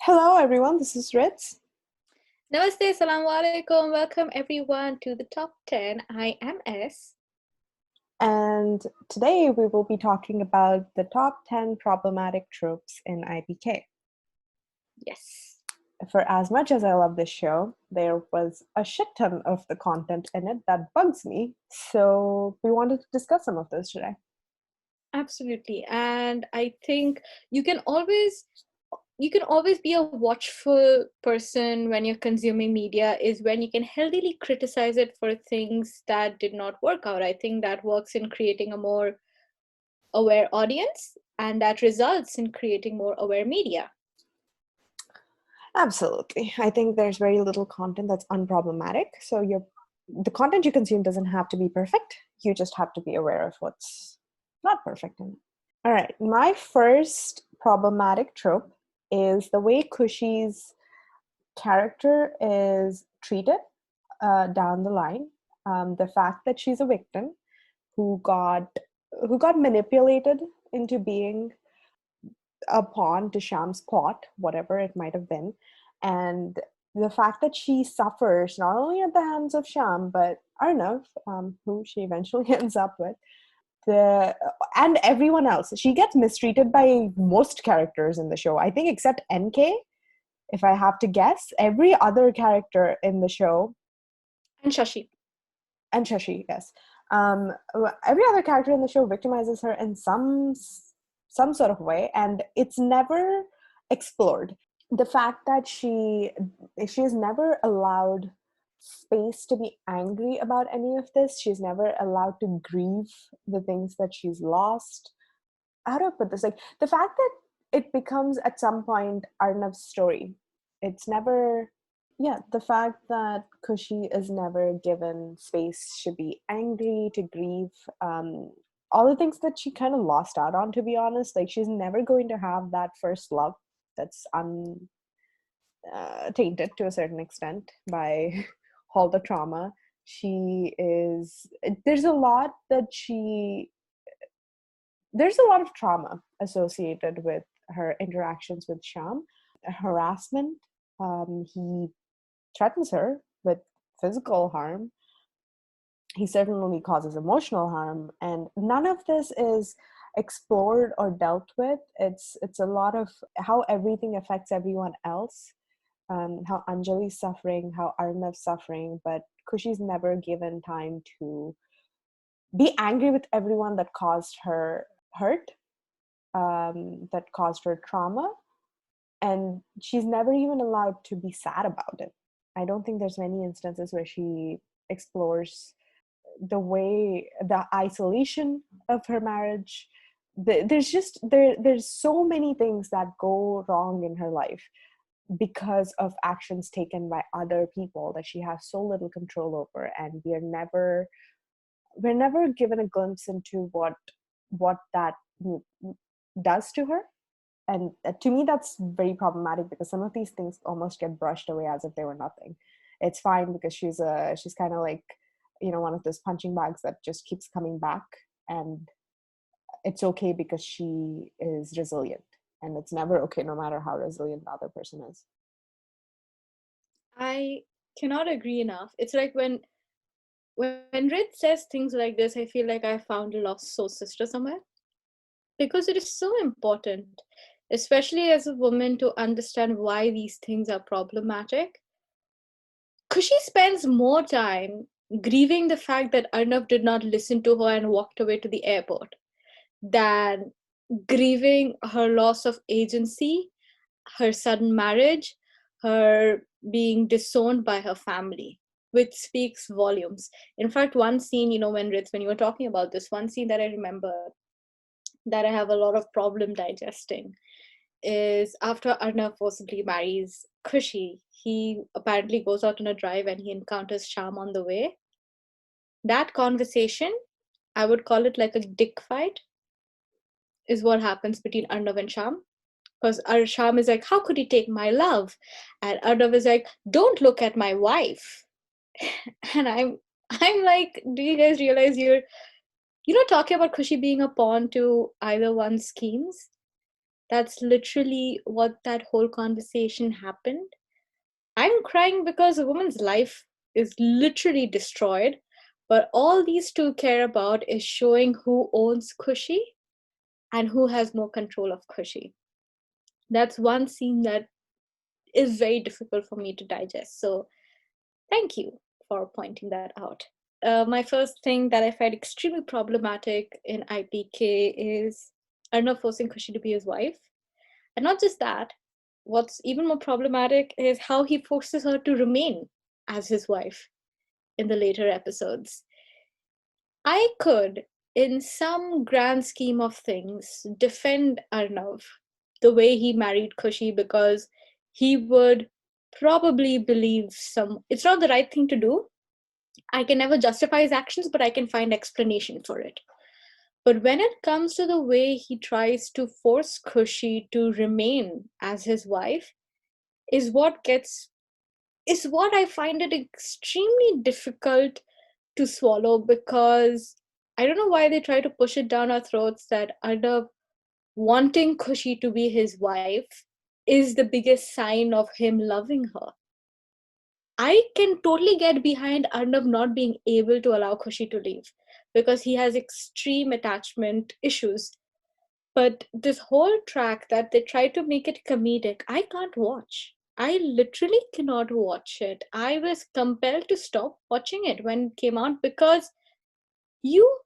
Hello, everyone. This is Ridz, Namaste, Assalamu alaikum. Welcome everyone to the top 10. I am S. and today we will be talking about the top 10 problematic tropes in IPK. Yes, For as much as I love this show, there was a shit ton of the content in it that bugs me, so we wanted to discuss some of those today. absolutely. And I think you can always you can always be a watchful person when you're consuming media is when you can healthily criticize it for things that did not work out. I think that works in creating a more aware audience and that results in creating more aware media. Absolutely. I think there's very little content that's unproblematic, so the content you consume doesn't have to be perfect. You just have to be aware of what's not perfect in it. All right, my first problematic trope is the way Kushi's character is treated down the line. The fact that she's a victim who got manipulated into being a pawn to Sham's plot, whatever it might have been, and the fact that she suffers not only at the hands of Sham but Arnav, who she eventually ends up with, the and everyone else. She gets mistreated by most characters in the show, I think, except NK. If I have to guess, every other character in the show, And Shashi. and Shashi, yes, um, every other character in the show victimizes her in some sort of way, and it's never explored. The fact that she is never allowed space to be angry about any of this. She's never allowed to grieve the things that she's lost. How do I put this? Like the fact that it becomes at some point Arnav's story. It's never, yeah, the fact that Kushi is never given space to be angry, to grieve, all the things that she kind of lost out on, to be honest. Like she's never going to have that first love that's tainted to a certain extent by all the trauma. She is, there's a lot that she there's a lot of trauma associated with her interactions with Sham. Harassment. He threatens her with physical harm. He certainly causes emotional harm, and none of this is explored or dealt with. It's a lot of how everything affects everyone else. How Anjali's suffering, how Arnav's suffering, but Kushi's never given time to be angry with everyone that caused her hurt, that caused her trauma, and she's never even allowed to be sad about it. I don't think there's many instances where she explores the isolation of her marriage. There's so many things that go wrong in her life because of actions taken by other people that she has so little control over, and we're never given a glimpse into what that does to her. And to me that's very problematic because some of these things almost get brushed away as if they were nothing. It's fine because she's kind of like, one of those punching bags that just keeps coming back, and it's okay because she is resilient, and it's never okay no matter how resilient the other person is. I cannot agree enough. It's like when Rid says things like this, I feel like I found a lost soul sister somewhere because it is so important, especially as a woman, to understand why these things are problematic. Kushi spends more time grieving the fact that Arnav did not listen to her and walked away to the airport than grieving her loss of agency, her sudden marriage, her being disowned by her family, which speaks volumes. In fact, one scene, when Ritz, when you were talking about this, one scene that I remember that I have a lot of problem digesting is after Arnav forcibly marries Kushi, he apparently goes out on a drive and he encounters Sham on the way. That conversation, I would call it like a dick fight, is what happens between Arnav and Sham. Because Sham is like, how could he take my love? And Arnav is like, don't look at my wife. And I'm like, do you guys realize you're talking about Kushi being a pawn to either one's schemes? That's literally what that whole conversation happened. I'm crying because a woman's life is literally destroyed, but all these two care about is showing who owns Kushi and who has more control of Kushi. That's one scene that is very difficult for me to digest. So thank you for pointing that out. My first thing that I find extremely problematic in IPK is Arnav forcing Kushi to be his wife. And not just that, what's even more problematic is how he forces her to remain as his wife in the later episodes. I could, in some grand scheme of things, defend Arnav the way he married Kushi because he would probably believe it's not the right thing to do. I can never justify his actions, but I can find explanation for it. But when it comes to the way he tries to force Kushi to remain as his wife, is what I find it extremely difficult to swallow, because I don't know why they try to push it down our throats that Arnav wanting Kushi to be his wife is the biggest sign of him loving her. I can totally get behind Arnav not being able to allow Kushi to leave because he has extreme attachment issues. But this whole track that they try to make it comedic, I can't watch. I literally cannot watch it. I was compelled to stop watching it when it came out because you,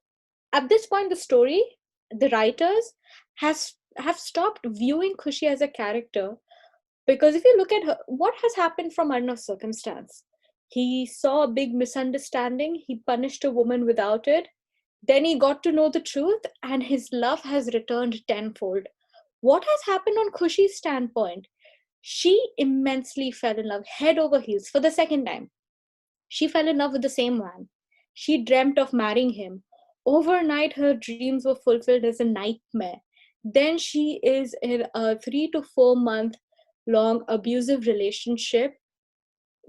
at this point, the story, the writers have stopped viewing Kushi as a character. Because if you look at her, what has happened from Arnav's circumstance? He saw a big misunderstanding, he punished a woman without it, then he got to know the truth, and his love has returned tenfold. What has happened on Kushi's standpoint? She immensely fell in love, head over heels, for the second time. She fell in love with the same man. She dreamt of marrying him. Overnight, her dreams were fulfilled as a nightmare. Then she is in a 3 to 4 month long abusive relationship,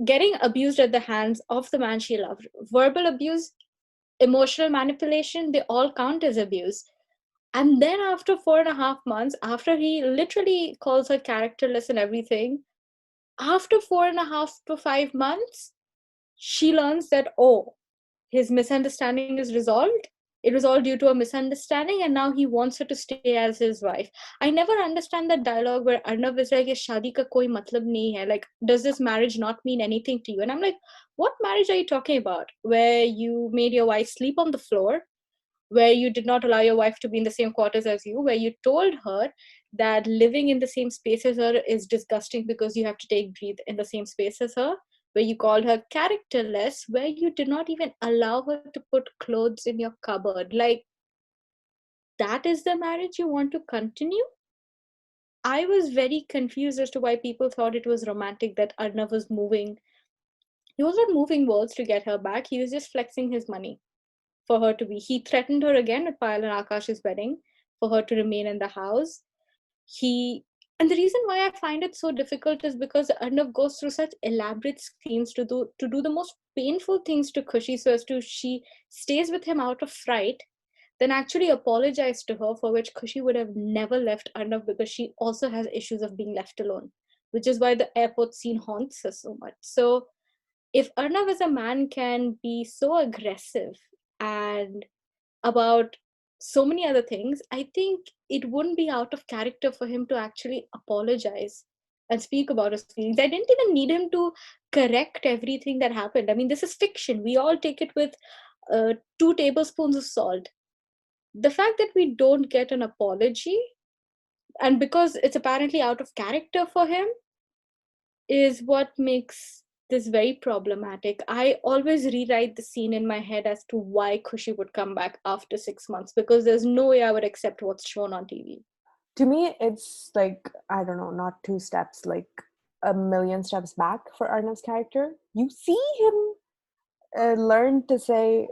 getting abused at the hands of the man she loved. Verbal abuse, emotional manipulation, they all count as abuse. And then after 4.5 months, after he literally calls her characterless and everything, after 4.5 to 5 months, she learns that, oh, his misunderstanding is resolved. It was all due to a misunderstanding, and now he wants her to stay as his wife. I never understand that dialogue where Arnav is like, "Ye shadi ka koi matlab nahi hai. Like, does this marriage not mean anything to you?" And I'm like, what marriage are you talking about? Where you made your wife sleep on the floor, where you did not allow your wife to be in the same quarters as you, where you told her that living in the same space as her is disgusting because you have to take breathe in the same space as her, where you called her characterless, where you did not even allow her to put clothes in your cupboard. Like, that is the marriage you want to continue? I was very confused as to why people thought it was romantic that Arnav was moving. He was not moving walls to get her back, he was just flexing his money for her to be. He threatened her again at Payal and Akash's wedding for her to remain in the house. And the reason why I find it so difficult is because Arnav goes through such elaborate schemes to do the most painful things to Kushi, so as to she stays with him out of fright, then actually apologize to her, for which Kushi would have never left Arnav because she also has issues of being left alone, which is why the airport scene haunts her so much. So if Arnav as a man can be so aggressive and about so many other things, I think it wouldn't be out of character for him to actually apologize and speak about his feelings. I didn't even need him to correct everything that happened. I mean, this is fiction. We all take it with 2 tablespoons of salt. The fact that we don't get an apology, and because it's apparently out of character for him, is what makes this very problematic. I always rewrite the scene in my head as to why Kushi would come back after 6 months, because there's no way I would accept what's shown on TV. To me, it's like, I don't know, not 2 steps, like a million steps back for Arnav's character. You see him learn to say,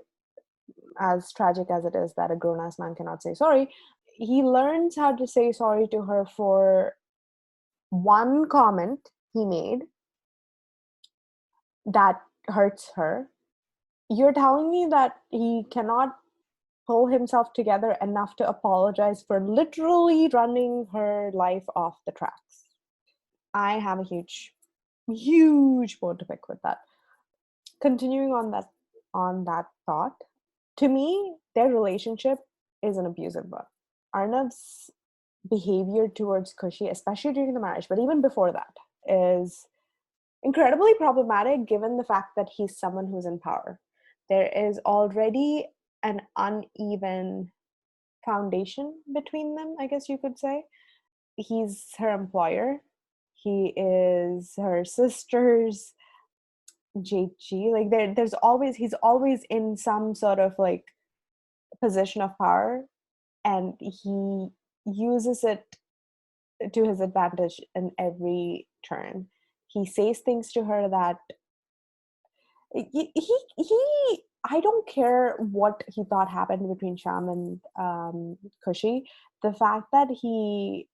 as tragic as it is that a grown-ass man cannot say sorry, he learns how to say sorry to her for one comment he made that hurts her. You're telling me that he cannot pull himself together enough to apologize for literally running her life off the tracks. I have a huge bone to pick with that. Continuing on that thought, to me, their relationship is an abusive one. Arnav's behavior towards Kushi, especially during the marriage, but even before that, is incredibly problematic given the fact that he's someone who's in power. There is already an uneven foundation between them, I guess you could say. He's her employer. He is her sister's JG. Like he's always in some sort of like position of power, and he uses it to his advantage in every turn. He says things to her that he I don't care what he thought happened between Sham and Kushi. The fact that he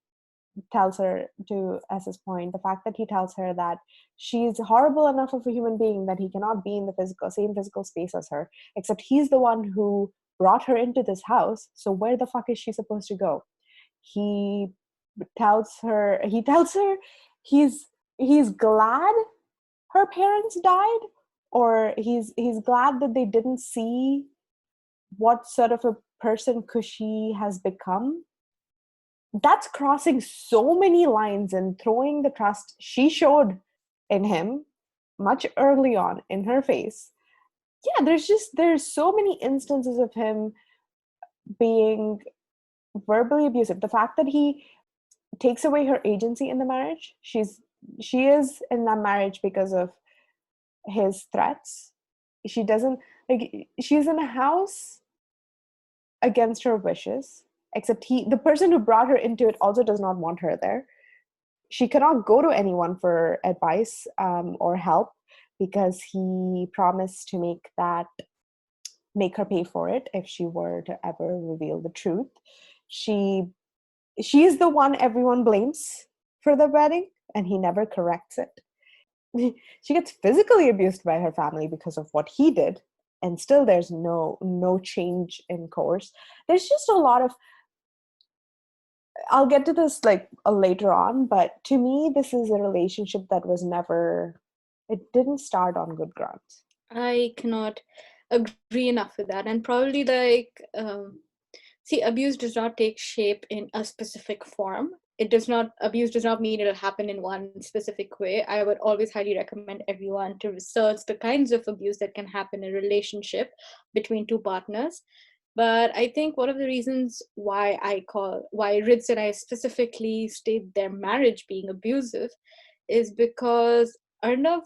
tells her, to S's point, the fact that he tells her that she's horrible enough of a human being that he cannot be in the same physical space as her, except he's the one who brought her into this house, so where the fuck is she supposed to go? He tells her he's glad her parents died, or he's glad that they didn't see what sort of a person Kushi has become. That's crossing so many lines and throwing the trust she showed in him much early on in her face. Yeah, there's so many instances of him being verbally abusive. The fact that he takes away her agency in the marriage. She is in that marriage because of his threats. She doesn't, like, she's in a house against her wishes, except the person who brought her into it also does not want her there. She cannot go to anyone for advice or help because he promised to make her pay for it if she were to ever reveal the truth. She's the one everyone blames for the wedding, and he never corrects it. She gets physically abused by her family because of what he did, and still there's no change in course. There's just a lot of, I'll get to this like later on, but to me this is a relationship that it didn't start on good grounds. I cannot agree enough with that. And probably like see, abuse does not take shape in a specific form. Abuse does not mean it'll happen in one specific way. I would always highly recommend everyone to research the kinds of abuse that can happen in a relationship between two partners. But I think one of the reasons why Ridz and I specifically state their marriage being abusive is because Arnav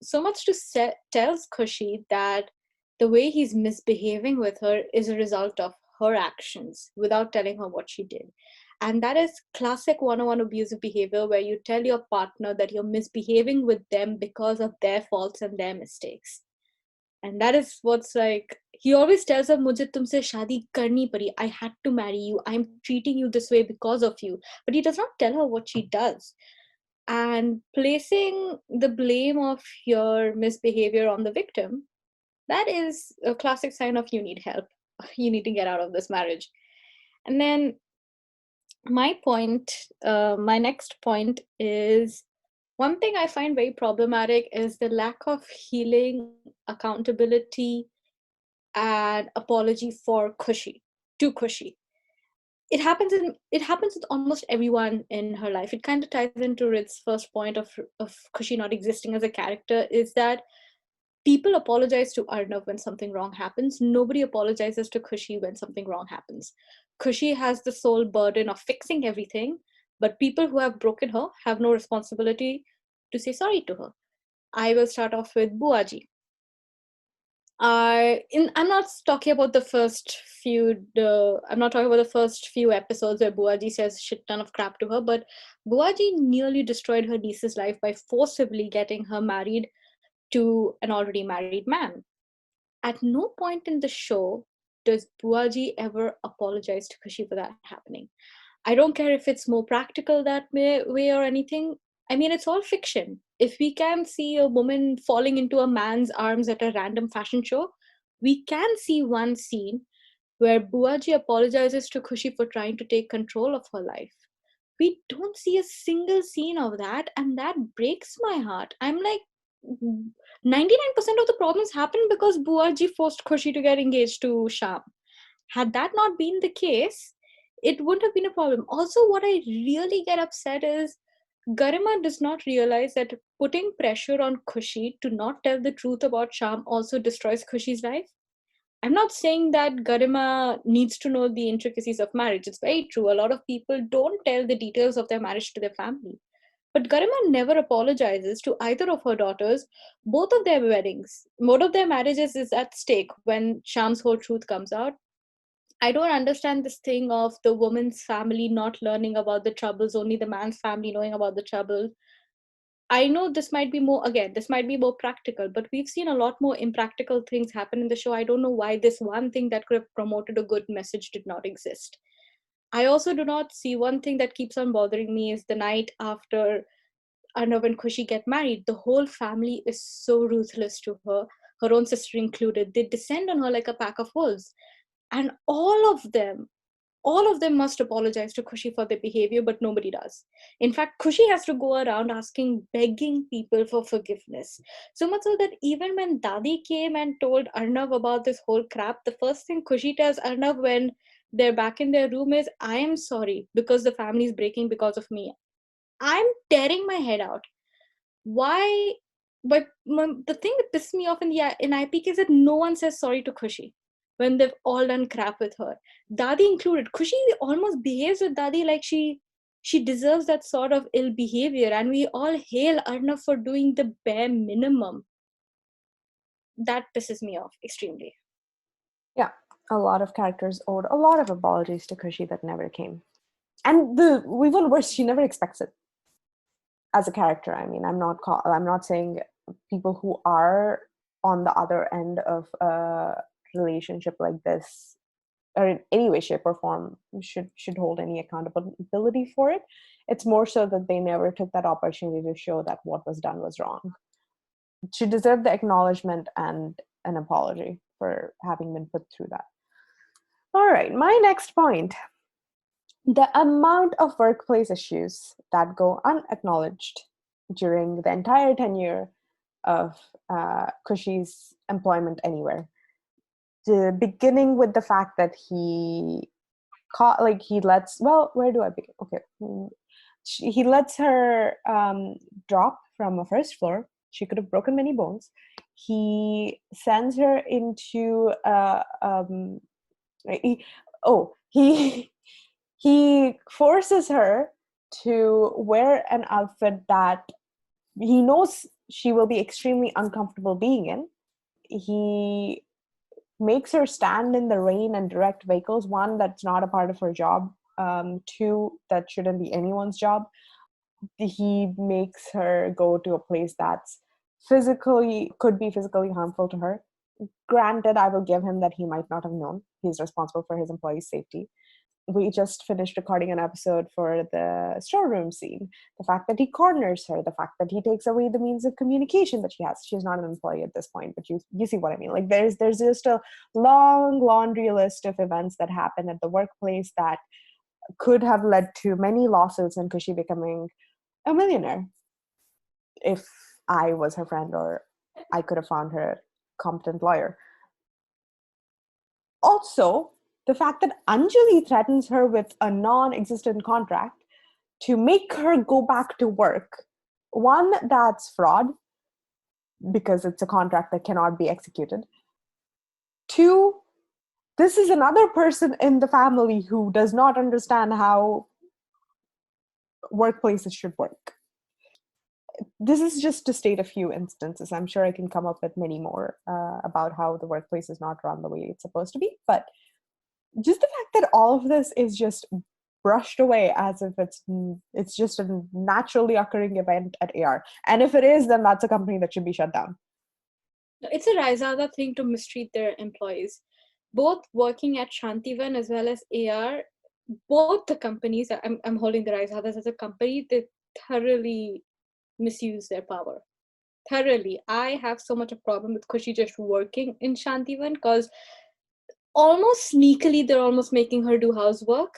so much tells Kushi that the way he's misbehaving with her is a result of her actions without telling her what she did. And that is classic one-on-one abusive behavior, where you tell your partner that you're misbehaving with them because of their faults and their mistakes. And that is what's like, he always tells her, Mujhe tumse shadi karni padi. I had to marry you. I'm treating you this way because of you. But he does not tell her what she does. And placing the blame of your misbehavior on the victim, that is a classic sign of you need help. You need to get out of this marriage. And then my next point is, one thing I find very problematic is the lack of healing, accountability, and apology for Kushi, to Kushi. It happens with almost everyone in her life. It kind of ties into Ritz's first point of Kushi not existing as a character, is that people apologize to Arnav when something wrong happens. Nobody apologizes to Kushi when something wrong happens. Kushi has the sole burden of fixing everything, but people who have broken her have no responsibility to say sorry to her. I will start off with Buaji. I'm not talking about the first few. I'm not talking about the first few episodes where Buaji says shit ton of crap to her, but Buaji nearly destroyed her niece's life by forcibly getting her married to an already married man. At no point in the show does Buaji ever apologize to Kushi for that happening. I don't care if it's more practical that way or anything. I mean, it's all fiction. If we can see a woman falling into a man's arms at a random fashion show, we can see one scene where Buaji apologizes to Kushi for trying to take control of her life. We don't see a single scene of that, and that breaks my heart. I'm like, 99% of the problems happen because Buaji forced Kushi to get engaged to Sham. Had that not been the case, it wouldn't have been a problem. Also, what I really get upset is Garima does not realize that putting pressure on Kushi to not tell the truth about Sham also destroys Kushi's life. I'm not saying that Garima needs to know the intricacies of marriage. It's very true. A lot of people don't tell the details of their marriage to their family. But Garima never apologizes to either of her daughters. Both of their weddings, both of their marriages is at stake when Sham's whole truth comes out. I don't understand this thing of the woman's family not learning about the troubles, only the man's family knowing about the trouble. I know this might be more, again, this might be more practical, but we've seen a lot more impractical things happen in the show. I don't know why this one thing that could have promoted a good message did not exist. I also do not see one thing that keeps on bothering me is the night after Arnav and Kushi get married. The whole family is so ruthless to her, her own sister included. They descend on her like a pack of wolves. And all of them must apologize to Kushi for their behavior, but nobody does. In fact, Kushi has to go around begging people for forgiveness. So much so that even when Dadi came and told Arnav about this whole crap, the first thing Kushi tells Arnav when they're back in their room is, I am sorry because the family is breaking because of me. I'm tearing my head out. Why? But the thing that pisses me off in IPK is that no one says sorry to Kushi when they've all done crap with her. Dadi included. Kushi almost behaves with Dadi like she deserves that sort of ill behavior, and we all hail Arnav for doing the bare minimum. That pisses me off extremely. Yeah, a lot of characters owed a lot of apologies to Kushi that never came. And the even worse, she never expects it as a character. I mean, I'm not saying people who are on the other end of a relationship like this or in any way, shape, or form should hold any accountability for it. It's more so that they never took that opportunity to show that what was done was wrong. She deserved the acknowledgement and an apology for having been put through that. All right, my next point. The amount of workplace issues that go unacknowledged during the entire tenure of Kushi's employment anywhere. Beginning with the fact that he lets, well, where do I begin? Okay. He lets her drop from a first floor. She could have broken many bones. He sends her into he he forces her to wear an outfit that he knows she will be extremely uncomfortable being in. He makes her stand in the rain and direct vehicles. One, that's not a part of her job. Two, that shouldn't be anyone's job. He makes her go to a place that's could be physically harmful to her. Granted, I will give him that he might not have known. He's responsible for his employees' safety. We just finished recording an episode for the storeroom scene. The fact that he corners her, the fact that he takes away the means of communication that she has. She's not an employee at this point, but you see what I mean. Like there's just a long laundry list of events that happen at the workplace that could have led to many lawsuits and Kushi becoming a millionaire if I was her friend or I could have found her a competent lawyer. Also, the fact that Anjali threatens her with a non-existent contract to make her go back to work. One, that's fraud because it's a contract that cannot be executed. Two, this is another person in the family who does not understand how workplaces should work. This is just to state a few instances. I'm sure I can come up with many more about how the workplace is not run the way it's supposed to be. But just the fact that all of this is just brushed away as if it's just a naturally occurring event at AR. And if it is, then that's a company that should be shut down. It's a Raizada thing to mistreat their employees. Both working at Shantivan as well as AR, both the companies, I'm holding the Raizadas as a company, they thoroughly misuse their power. Thoroughly. I have so much of a problem with Kushi just working in Shantivan because almost sneakily, they're almost making her do housework.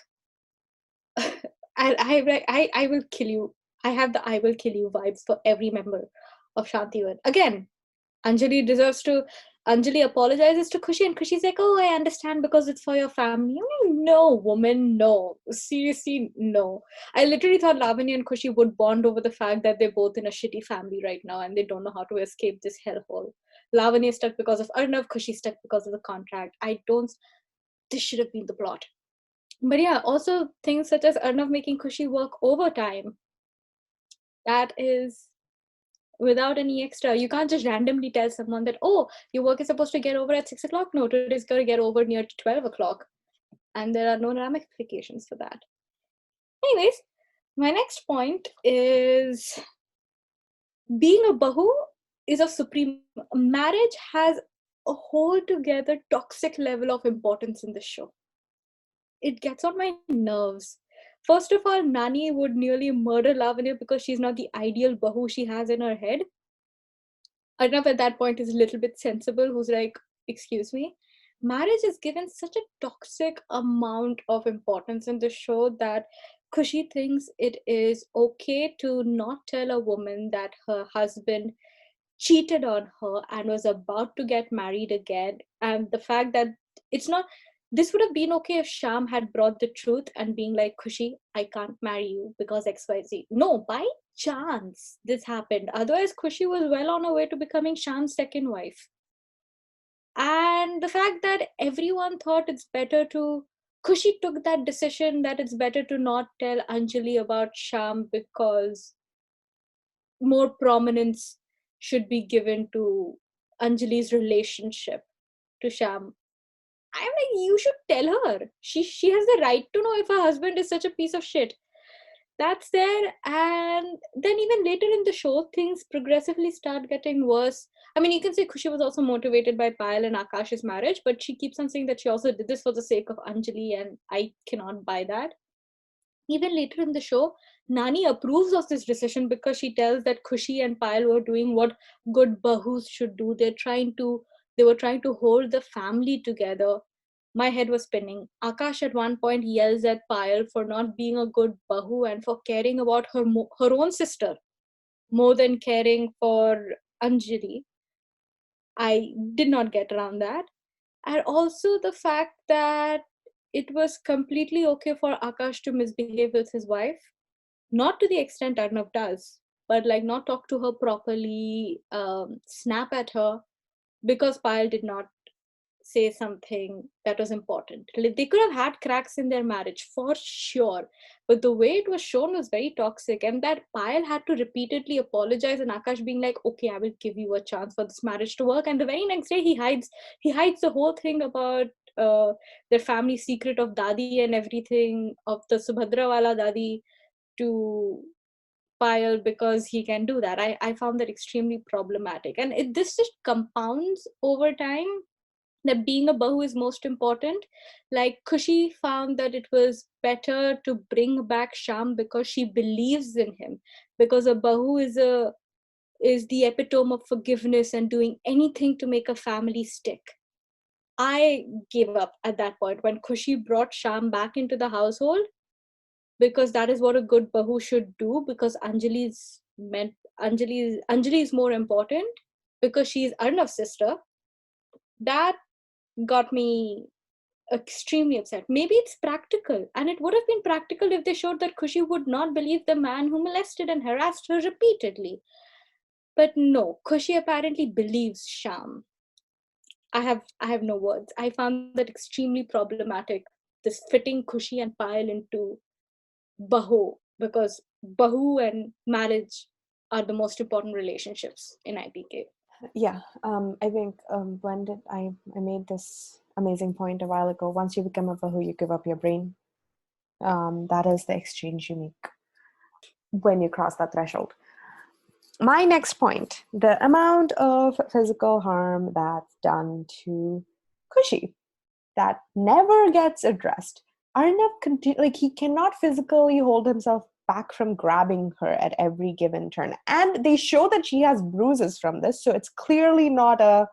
And I will kill you. I have the I will kill you vibes for every member of Shantivan. Again, Anjali deserves to. Anjali apologizes to Kushi, and Kushi's like, "Oh, I understand because it's for your family." I'm like, no, woman, no. Seriously, no. I literally thought Lavanya and Kushi would bond over the fact that they're both in a shitty family right now and they don't know how to escape this hellhole. Lavanya is stuck because of Arnav, Kushi stuck because of the contract. I don't. This should have been the plot. But yeah, also things such as Arnav making Kushi work overtime. That is without any extra. You can't just randomly tell someone that, oh, your work is supposed to get over at 6 o'clock. No, today's going to get over near 12 o'clock. And there are no ramifications for that. Anyways, my next point is being a bahu is of supreme. Marriage has a whole together toxic level of importance in this show. It gets on my nerves. First of all, Nani would nearly murder Lavanya because she's not the ideal bahu she has in her head. Arnav at that point is a little bit sensible, who's like, excuse me. Marriage is given such a toxic amount of importance in the show that Kushi thinks it is okay to not tell a woman that her husband cheated on her and was about to get married again. And the fact that it's not, this would have been okay if Sham had brought the truth and being like, Kushi, I can't marry you because XYZ. No, by chance this happened. Otherwise, Kushi was well on her way to becoming Sham's second wife. And the fact that everyone thought it's better to, Kushi took that decision that it's better to not tell Anjali about Sham because more prominence should be given to Anjali's relationship to Sham. I'm like, you should tell her. She has the right to know if her husband is such a piece of shit. That's there. And then even later in the show, things progressively start getting worse. I mean, you can say Kushi was also motivated by Payal and Akash's marriage, but she keeps on saying that she also did this for the sake of Anjali, and I cannot buy that. Even later in the show, Nani approves of this decision because she tells that Kushi and Payal were doing what good bahus should do. They were trying to hold the family together. My head was spinning. Akash at one point yells at Payal for not being a good bahu and for caring about her own sister more than caring for Anjali. I did not get around that. And also the fact that it was completely okay for Akash to misbehave with his wife, not to the extent Arnav does, but like not talk to her properly, snap at her because Payal did not say something that was important. Like, they could have had cracks in their marriage for sure, but the way it was shown was very toxic, and that Payal had to repeatedly apologize, and Akash being like, "Okay, I will give you a chance for this marriage to work." And the very next day, he hides the whole thing about their family secret of Dadi and everything of the Subhadra wala Dadi to Payal because he can do that. I found that extremely problematic, and this just compounds over time that being a bahu is most important. Like Kushi found that it was better to bring back Sham because she believes in him, because a bahu is the epitome of forgiveness and doing anything to make a family stick. I gave up at that point when Kushi brought Sham back into the household because that is what a good bahu should do, because Anjali is more important because she's Arnav's sister. That got me extremely upset. Maybe it's practical, and it would have been practical if they showed that Kushi would not believe the man who molested and harassed her repeatedly. But no, Kushi apparently believes Sham. I have no words. I found that extremely problematic. This fitting Kushi and Payal into Bahu, because Bahu and marriage are the most important relationships in IPK. Yeah, I think when did I made this amazing point a while ago. Once you become a bahu, you give up your brain. That is the exchange you make when you cross that threshold. My next point: the amount of physical harm that's done to Kushi that never gets addressed. Arnav like he cannot physically hold himself back from grabbing her at every given turn, and they show that she has bruises from this, so it's clearly not a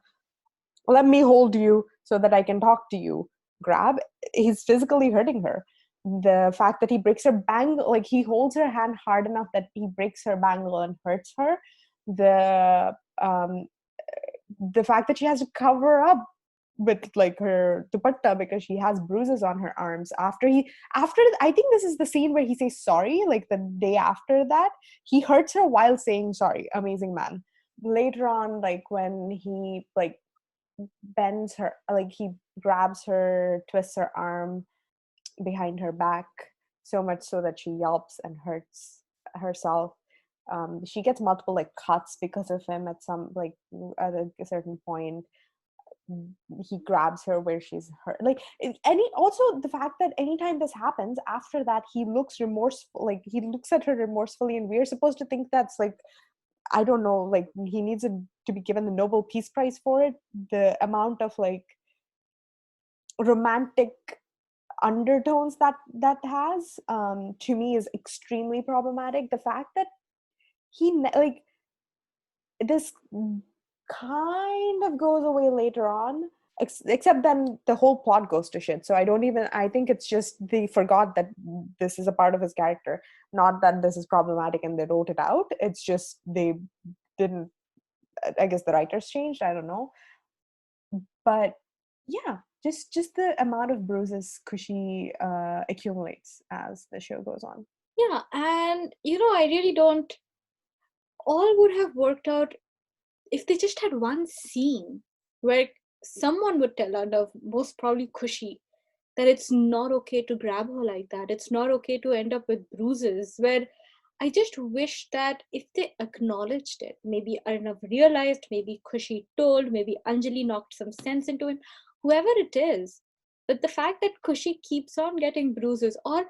let me hold you so that I can talk to you. Grab. He's physically hurting her. The fact that he breaks her bangle, like he holds her hand hard enough that he breaks her bangle and hurts her. The the fact that she has to cover up with like her dupatta because she has bruises on her arms after I think this is the scene where he says sorry, like the day after that he hurts her while saying sorry. Amazing man. Later on, like when he like bends her, like he grabs her, twists her arm behind her back so much so that she yelps and hurts herself. She gets multiple like cuts because of him at some like at a certain point. He grabs her where she's hurt, like any also the fact that anytime this happens after that he looks remorseful, like he looks at her remorsefully, and we're supposed to think that's like, I don't know, like he needs to be given the Nobel Peace Prize for it. The amount of like romantic undertones that has, to me, is extremely problematic. The fact that like this kind of goes away later on, except then the whole plot goes to shit. So I think it's just they forgot that this is a part of his character, not that this is problematic and they wrote it out. It's just they didn't, I guess the writers changed, I don't know. But yeah, just the amount of bruises Kushi accumulates as the show goes on. Yeah, and I really don't. All would have worked out if they just had one scene where someone would tell her, most probably Kushi, that it's not okay to grab her like that. It's not okay to end up with bruises. Where I just wish that if they acknowledged it, maybe Arnav realized, maybe Kushi told, maybe Anjali knocked some sense into him, whoever it is. But the fact that Kushi keeps on getting bruises, or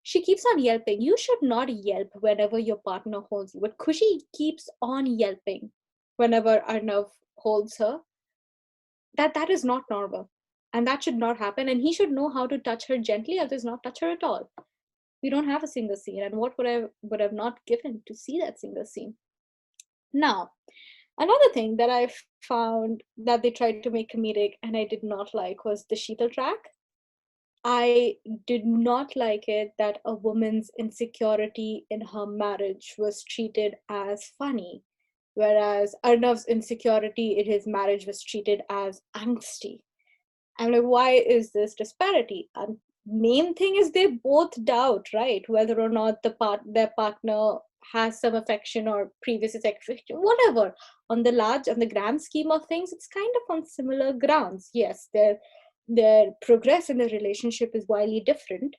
she keeps on yelping. You should not yelp whenever your partner holds you. But Kushi keeps on yelping whenever Arnav holds her. That is not normal. And that should not happen. And he should know how to touch her gently, otherwise not touch her at all. We don't have a single scene. And what would have not given to see that single scene? Now, another thing that I found that they tried to make comedic and I did not like was the Sheetal track. I did not like it that a woman's insecurity in her marriage was treated as funny, whereas Arnav's insecurity in his marriage was treated as angsty. I'm like, why is this disparity? And main thing is they both doubt, right, whether or not their partner has some affection or previous affection, whatever. On the grand scheme of things, it's kind of on similar grounds. Yes, their progress in the relationship is wildly different,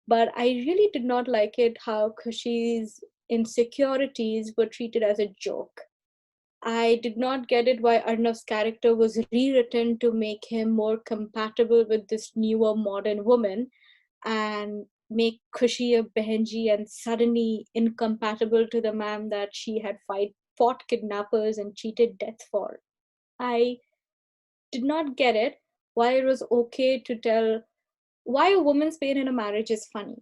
but I really did not like it how Kushi's insecurities were treated as a joke. I did not get it why Arnav's character was rewritten to make him more compatible with this newer modern woman and make Kushi a behenji and suddenly incompatible to the man that she had fought kidnappers and cheated death for. I did not get it why it was okay to tell why a woman's pain in a marriage is funny.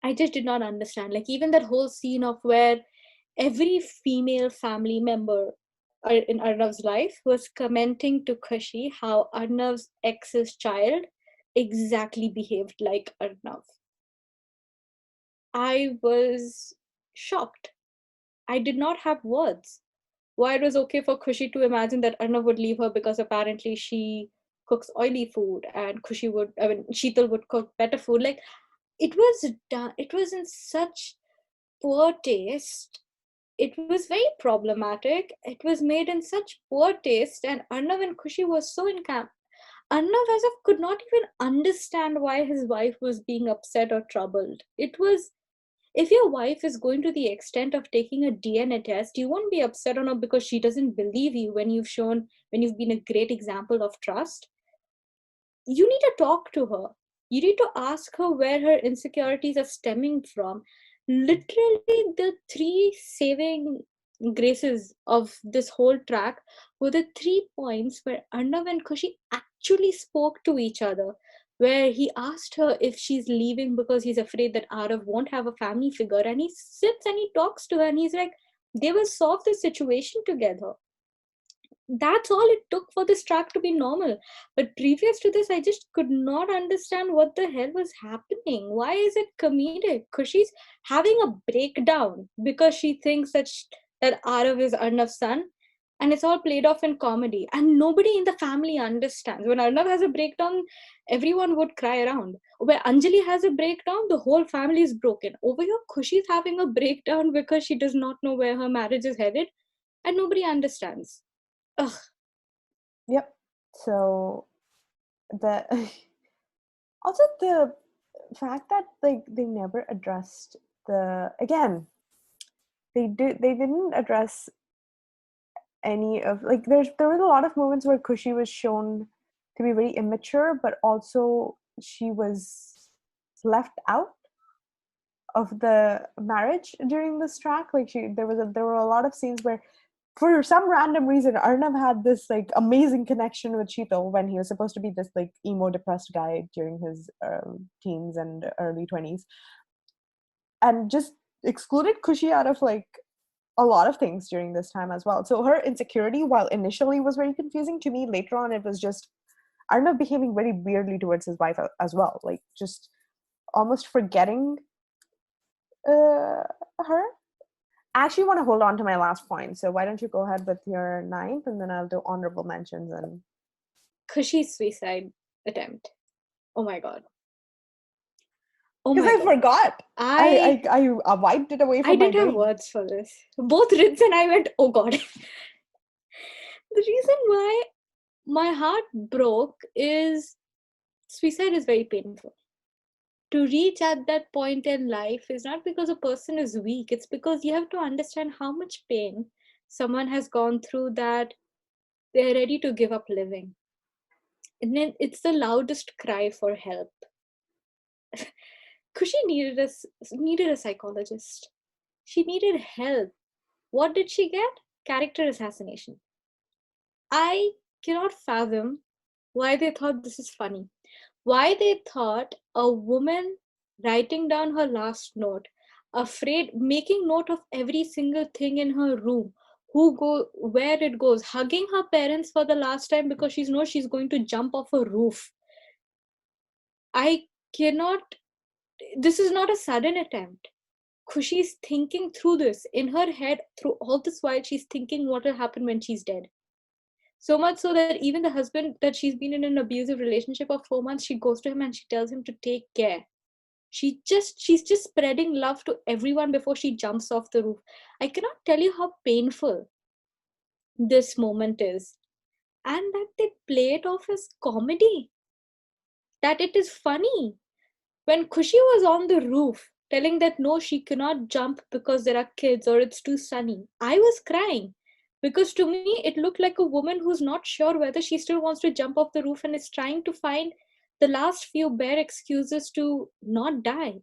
I just did not understand. Like, even that whole scene of where every female family member in Arnav's life was commenting to Kushi how Arnav's ex's child exactly behaved like Arnav. I was shocked. I did not have words. Why it was okay for Kushi to imagine that Arnav would leave her because apparently she cooks oily food and Sheetal would cook better food. Like, it was done, it was in such poor taste. It was very problematic. It was made in such poor taste, and Arnav and Kushi was so in camp. Arnav as if could not even understand why his wife was being upset or troubled. It was, if your wife is going to the extent of taking a DNA test, you won't be upset on her because she doesn't believe you when you've been a great example of trust. You need to talk to her. You need to ask her where her insecurities are stemming from. Literally, the three saving graces of this whole track were the 3 points where Arnav and Kushi actually spoke to each other, where he asked her if she's leaving because he's afraid that Arav won't have a family figure, and he sits and he talks to her and he's like, they will solve this situation together. that's all it took for this track to be normal. But previous to this, I just could not understand what the hell was happening. Why is it comedic? Because she's having a breakdown because she thinks that Arav is Arnav's son, and it's all played off in comedy. And nobody in the family understands. When Arnav has a breakdown, everyone would cry around. Where Anjali has a breakdown, the whole family is broken. Over here, Kushi's having a breakdown because she does not know where her marriage is headed, and nobody understands. Ugh. Yep. So the also the fact that like they never addressed they didn't address any of like there were a lot of moments where Kushi was shown to be very immature, but also she was left out of the marriage during this track. Like there were a lot of scenes where for some random reason Arnav had this like amazing connection with Sheetal when he was supposed to be this like emo depressed guy during his teens and early 20s, and just excluded Kushi out of like a lot of things during this time as well. So her insecurity, while initially was very confusing to me, later on it was just Arnav behaving very weirdly towards his wife as well, like just almost forgetting her. I actually want to hold on to my last point, so why don't you go ahead with your ninth, and then I'll do honorable mentions. And Kushi's suicide attempt. Oh my god. Oh because my I god. forgot, I wiped it away from I my didn't have brain. words for this. Both Ridz and I went, oh god. The reason why my heart broke is suicide is very painful. To reach at that point in life is not because a person is weak, it's because you have to understand how much pain someone has gone through that they're ready to give up living. And then it's the loudest cry for help. Kushi needed a psychologist. She needed help. What did she get? Character assassination. I cannot fathom why they thought this is funny. Why they thought a woman writing down her last note, afraid, making note of every single thing in her room, where it goes, hugging her parents for the last time because she knows she's going to jump off a roof. I cannot. This is not a sudden attempt. Kushi's thinking through this in her head through all this while she's thinking what will happen when she's dead. So much so that even the husband that she's been in an abusive relationship of 4 months, she goes to him and she tells him to take care. She's just spreading love to everyone before she jumps off the roof. I cannot tell you how painful this moment is. And that they play it off as comedy. That it is funny. When Kushi was on the roof telling that no, she cannot jump because there are kids or it's too sunny, I was crying. Because to me, it looked like a woman who's not sure whether she still wants to jump off the roof and is trying to find the last few bare excuses to not die.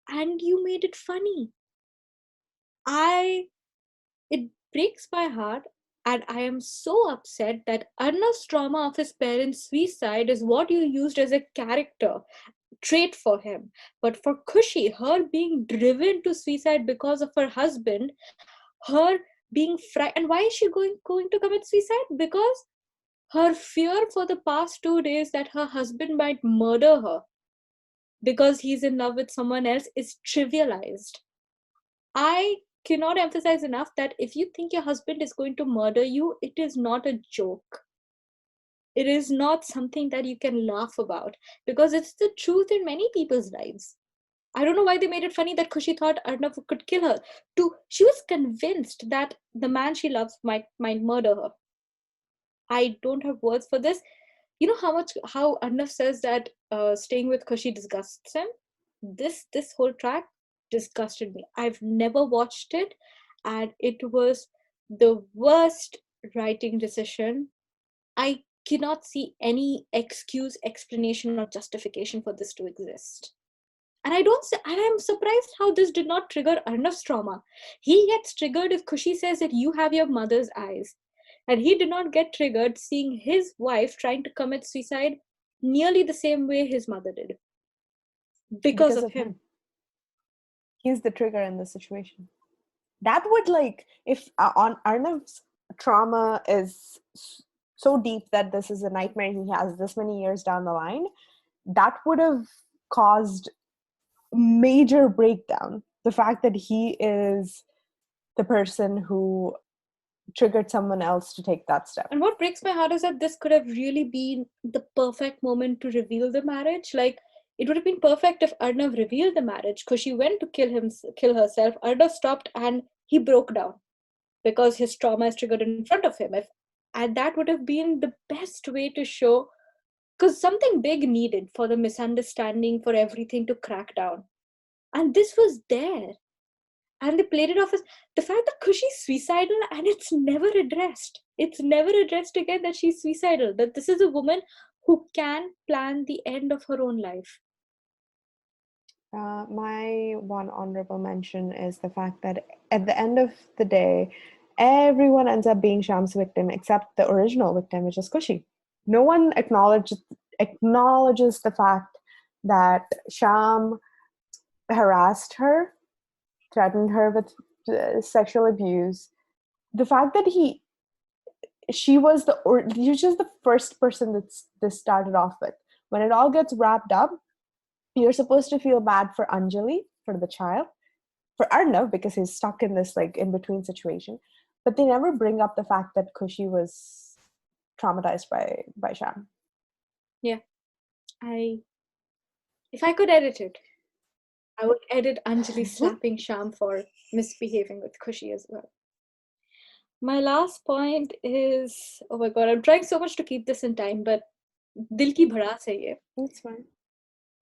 And you made it funny. It breaks my heart, and I am so upset that Arnav's trauma of his parents' suicide is what you used as a character trait for him. But for Kushi, her being driven to suicide because of her husband, her being and why is she going to commit suicide? Because her fear for the past 2 days that her husband might murder her because he's in love with someone else is trivialized. I cannot emphasize enough that if you think your husband is going to murder you, it is not a joke. It is not something that you can laugh about because it's the truth in many people's lives. I don't know why they made it funny that Kushi thought Arnav could kill her. She was convinced that the man she loves might murder her. I don't have words for this. You know how Arnav says that staying with Kushi disgusts him. This whole track disgusted me. I've never watched it, and it was the worst writing decision. I cannot see any excuse, explanation, or justification for this to exist. And I'm surprised how this did not trigger Arnav's trauma. He gets triggered if Kushi says that you have your mother's eyes. And he did not get triggered seeing his wife trying to commit suicide nearly the same way his mother did. Because of him. He's the trigger in this situation. That would like if on Arnav's trauma is so deep that this is a nightmare he has this many years down the line, that would have caused major breakdown. The fact that he is the person who triggered someone else to take that step. And what breaks my heart is that this could have really been the perfect moment to reveal the marriage. Like, it would have been perfect if Arnav revealed the marriage. Kushi went to kill herself. Arnav stopped and he broke down because his trauma is triggered in front of him. And that would have been the best way to show, because something big needed for the misunderstanding, for everything to crack down. And this was there. And they played it off as the fact that Kushi's suicidal and it's never addressed. It's never addressed again that she's suicidal, that this is a woman who can plan the end of her own life. My one honorable mention is the fact that at the end of the day, everyone ends up being Sham's victim except the original victim, which is Kushi. No one acknowledges the fact that Sham harassed her, threatened her with sexual abuse. The fact that she was just the first person that this started off with. When it all gets wrapped up, you're supposed to feel bad for Anjali, for the child, for Arnav, because he's stuck in this like in between situation. But they never bring up the fact that Kushi was traumatized by Sham. Yeah. If I could edit it, I would edit Anjali slapping Sham for misbehaving with Kushi as well. My last point is, oh my god, I'm trying so much to keep this in time, but dil ki bhadaas hai ye. That's fine.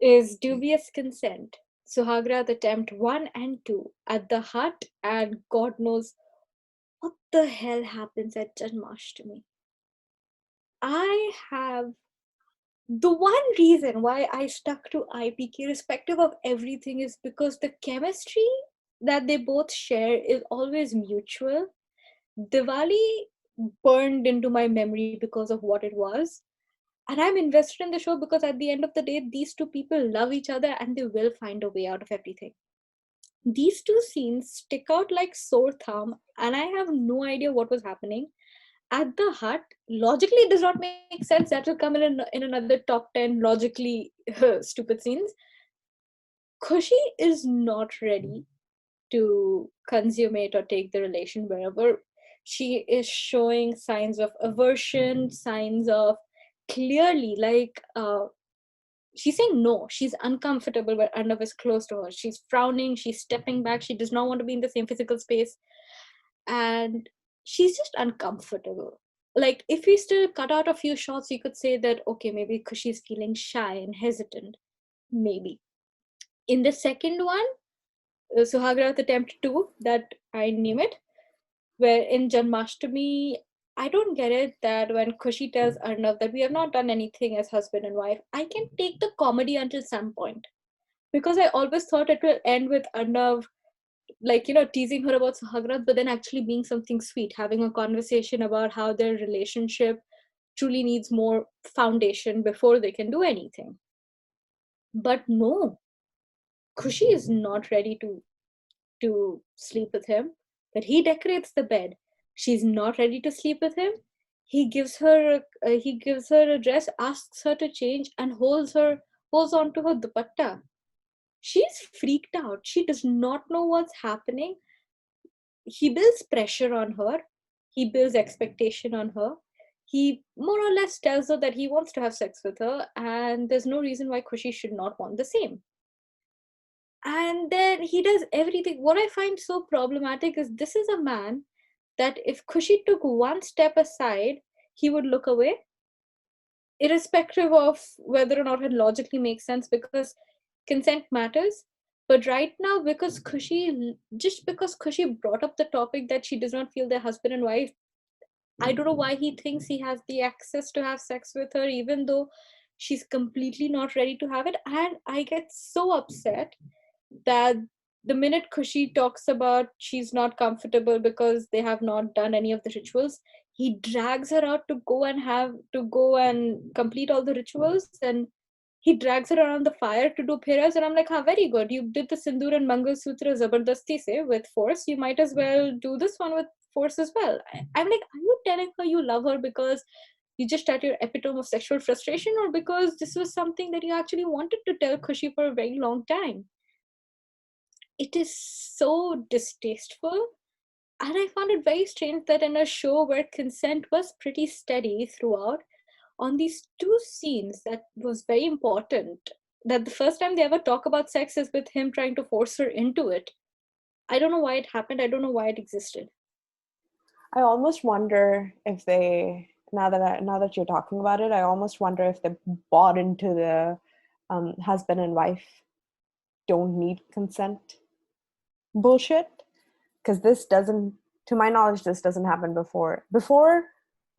Is dubious consent. Suhagrat attempt 1 and 2 at the hut, and God knows what the hell happens at Janmashtami. I have the one reason why I stuck to IPK, irrespective of everything, is because the chemistry that they both share is always mutual. Diwali burned into my memory because of what it was. And I'm invested in the show because at the end of the day, these two people love each other and they will find a way out of everything. These two scenes stick out like sore thumb, and I have no idea what was happening. At the hut, logically, it does not make sense. That will come in another top 10 logically stupid scenes. Kushi is not ready to consummate or take the relation wherever. She is showing signs of aversion, signs of clearly she's saying no. She's uncomfortable when Arnav is close to her. She's frowning, she's stepping back, she does not want to be in the same physical space. And she's just uncomfortable. Like, if we still cut out a few shots, you could say that, okay, maybe because she's feeling shy and hesitant. Maybe. In the second one, Suhagrat attempt 2, that I name it, where in Janmashtami, I don't get it that when Kushi tells Arnav that we have not done anything as husband and wife, I can take the comedy until some point. Because I always thought it will end with Arnav, teasing her about Suhagrat, but then actually being something sweet, having a conversation about how their relationship truly needs more foundation before they can do anything. But no, Kushi is not ready to sleep with him, but he decorates the bed. She's not ready to sleep with him. He gives her a dress, asks her to change, and holds on to her dupatta. She's freaked out. She does not know what's happening. He builds pressure on her. He builds expectation on her. He more or less tells her that he wants to have sex with her, and there's no reason why Kushi should not want the same. And then he does everything. What I find so problematic is this is a man that if Kushi took one step aside, he would look away, irrespective of whether or not it logically makes sense, because consent matters. But right now, because Kushi brought up the topic that she does not feel they're husband and wife, I don't know why he thinks he has the access to have sex with her, even though she's completely not ready to have it. And I get so upset that the minute Kushi talks about she's not comfortable because they have not done any of the rituals, he drags her out to go and complete all the rituals, and he drags her around the fire to do phiras. And I'm like, very good. You did the Sindoor and Mangal Sutra Zabardasti se with force. You might as well do this one with force as well. I'm like, are you telling her you love her because you just at your epitome of sexual frustration, or because this was something that you actually wanted to tell Kushi for a very long time? It is so distasteful. And I found it very strange that in a show where consent was pretty steady throughout, on these two scenes that was very important, that the first time they ever talk about sex is with him trying to force her into it. I don't know why it happened. I don't know why it existed. I almost wonder if they, now that you're talking about it, I almost wonder if they bought into the husband and wife don't need consent bullshit, because this doesn't, to my knowledge, this doesn't happen before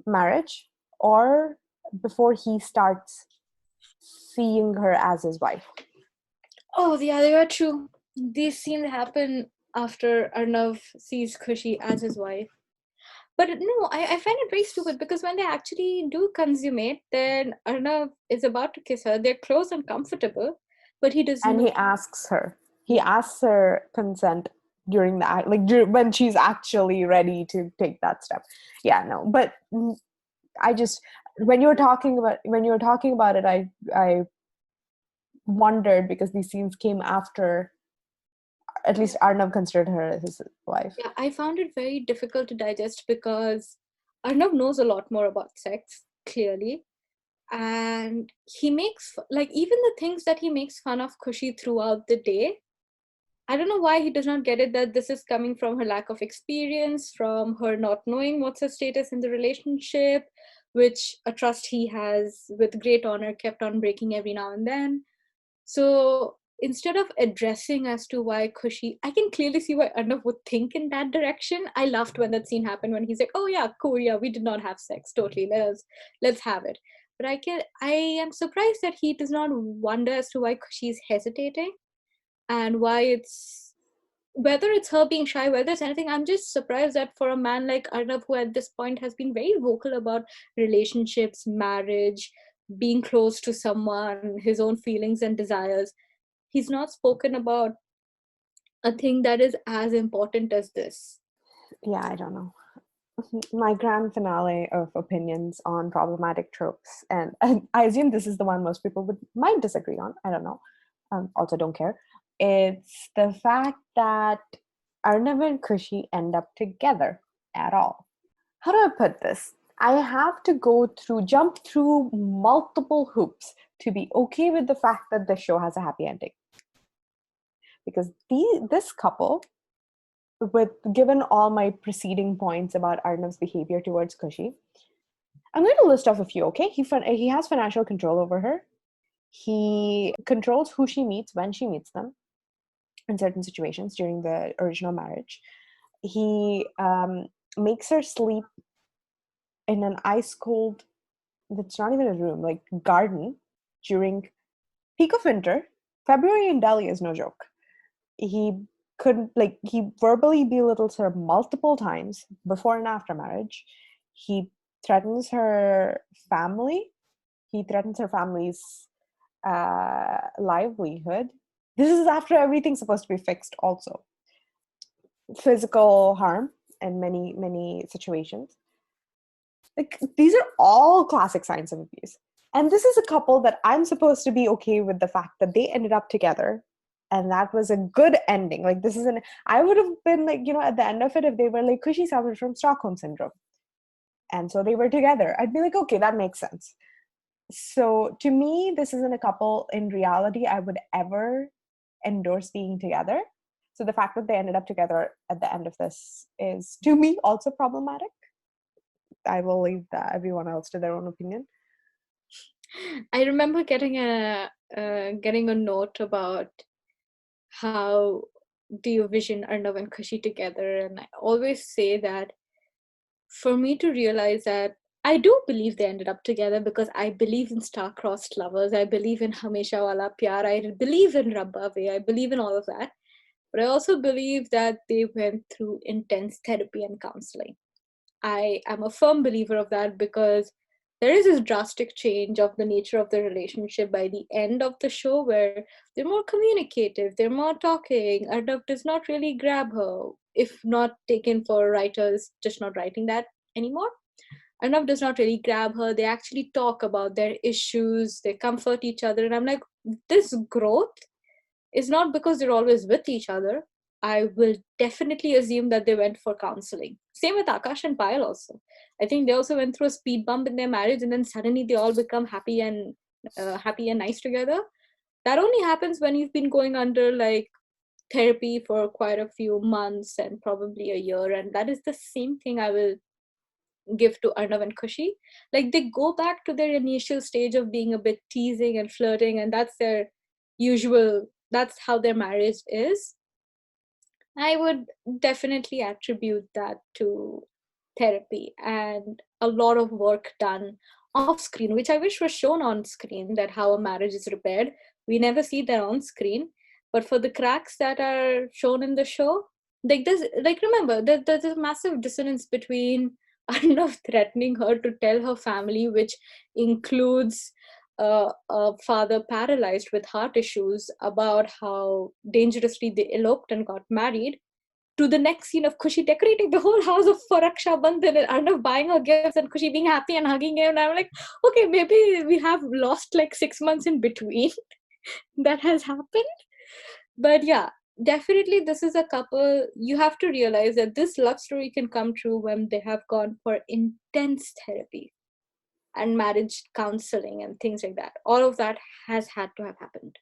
marriage or before he starts seeing her as his wife. Oh, yeah, they are true. These scenes happen after Arnav sees Kushi as his wife. But no, I find it very stupid because when they actually do consummate, then Arnav is about to kiss her. They're close and comfortable, but he does And not. he asks her consent during the act, like when she's actually ready to take that step. Yeah, no, but I just, when you were talking about it, I wondered, because these scenes came after at least Arnav considered her his wife. Yeah, I found it very difficult to digest because Arnav knows a lot more about sex, clearly. And he makes, like, even the things that he makes fun of Kushi throughout the day, I don't know why he does not get it that this is coming from her lack of experience, from her not knowing what's her status in the relationship, which a trust he has with great honor kept on breaking every now and then. So instead of addressing as to why Kushi, I can clearly see why Arnav would think in that direction. I laughed when that scene happened when he's like, "Oh yeah, cool, yeah, we did not have sex, totally. Let's have it." But I am surprised that he does not wonder as to why Kushi is hesitating and why it's, whether it's her being shy, whether it's anything. I'm just surprised that for a man like Arnav, who at this point has been very vocal about relationships, marriage, being close to someone, his own feelings and desires, he's not spoken about a thing that is as important as this. Yeah, I don't know. My grand finale of opinions on problematic tropes, and I assume this is the one most people might disagree on. I don't know. Also, don't care. It's the fact that Arnav and Kushi end up together at all. How do I put this? I have to jump through multiple hoops to be okay with the fact that the show has a happy ending. Because this couple, with given all my preceding points about Arnav's behavior towards Kushi, I'm going to list off a few, okay? He has financial control over her. He controls who she meets when she meets them in certain situations during the original marriage. He makes her sleep in an ice cold, that's not even a room, like garden during peak of winter. February in Delhi is no joke. He he verbally belittles her multiple times before and after marriage. He threatens her family. He threatens her family's livelihood. This is after everything's supposed to be fixed also. Physical harm in many situations. Like, these are all classic signs of abuse. And this is a couple that I'm supposed to be okay with the fact that they ended up together. And that was a good ending. Like, I would have been like, at the end of it, if they were like, Kushi suffered from Stockholm syndrome, and so they were together, I'd be like, okay, that makes sense. So to me, this isn't a couple in reality I would ever endorse being together. So the fact that they ended up together at the end of this is, to me, also problematic. I will leave everyone else to their own opinion. I remember getting a note about how do you vision Arnav and Kushi together, and I always say that for me to realize that I do believe they ended up together because I believe in star-crossed lovers. I believe in Hamesha Wala Pyaar. I believe in Rabba Ve. I believe in all of that. But I also believe that they went through intense therapy and counseling. I am a firm believer of that because there is this drastic change of the nature of the relationship by the end of the show where they're more communicative, they're more talking. Arnav does not really grab her. if not taken for writers just not writing that anymore. Arnav does not really grab her. They actually talk about their issues, they comfort each other. And I'm like, this growth is not because they're always with each other. I will definitely assume that they went for counseling. Same with Akash and Payal also. I think they also went through a speed bump in their marriage, and then suddenly they all become happy and nice together. That only happens when you've been going under like therapy for quite a few months and probably a year. And that is the same thing I will give to Arnav and Kushi. Like they go back to their initial stage of being a bit teasing and flirting, and that's their usual, that's how their marriage is. I would definitely attribute that to therapy and a lot of work done off screen, which I wish was shown on screen, that how a marriage is repaired. We never see that on screen. But for the cracks that are shown in the show, like this, like remember, there's a massive dissonance between Arnav threatening her to tell her family, which includes a father paralyzed with heart issues, about how dangerously they eloped and got married, to the next scene of Kushi decorating the whole house of for Raksha Bandhan and Arnav buying her gifts and Kushi being happy and hugging him. And I'm like, okay, maybe we have lost like 6 months in between. That has happened. But yeah, definitely this is a couple, you have to realize that this love story can come true when they have gone for intense therapy and marriage counseling and things like that. All of that has had to have happened.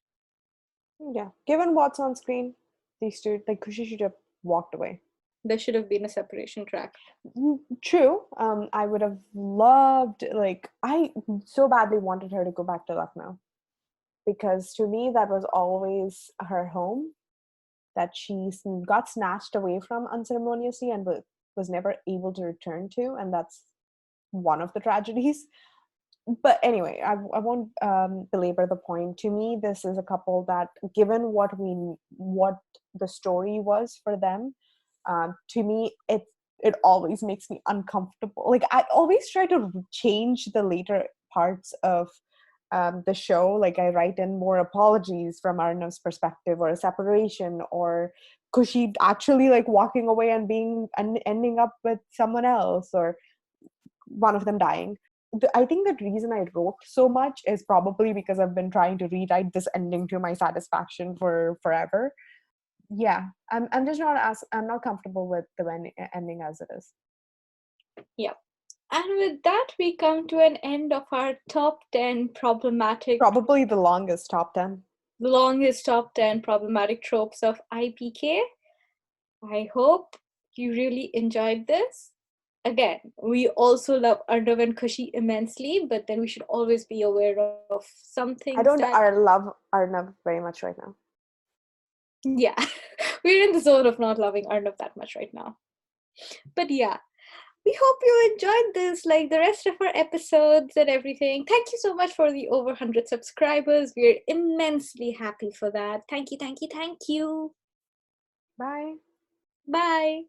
Yeah, given what's on screen, these two, like Kushi should have walked away. There should have been a separation track. True. I would have loved, like, I so badly wanted her to go back to Lucknow, because to me that was always her home, that she got snatched away from unceremoniously and was never able to return to, and that's one of the tragedies. But anyway, I won't belabor the point. To me, this is a couple that, given what the story was for them, to me it always makes me uncomfortable. Like I always try to change the later parts of the show. Like I write in more apologies from Arnav's perspective, or a separation, or Kushi actually like walking away and ending up with someone else, or one of them dying. I think the reason I wrote so much is probably because I've been trying to rewrite this ending to my satisfaction for forever. Yeah, I'm just I'm not comfortable with the ending as it is. Yeah. And with that, we come to an end of our top 10 problematic, probably the longest top 10. Longest top 10 problematic tropes of IPK. I hope you really enjoyed this. Again, we also love Arnav and Kushi immensely, but then we should always be aware of some things. I don't love Arnav very much right now. Yeah, we're in the zone of not loving Arnav that much right now. But yeah, we hope you enjoyed this, like the rest of our episodes and everything. Thank you so much for the over 100 subscribers. We're immensely happy for that. Thank you, thank you, thank you. Bye. Bye.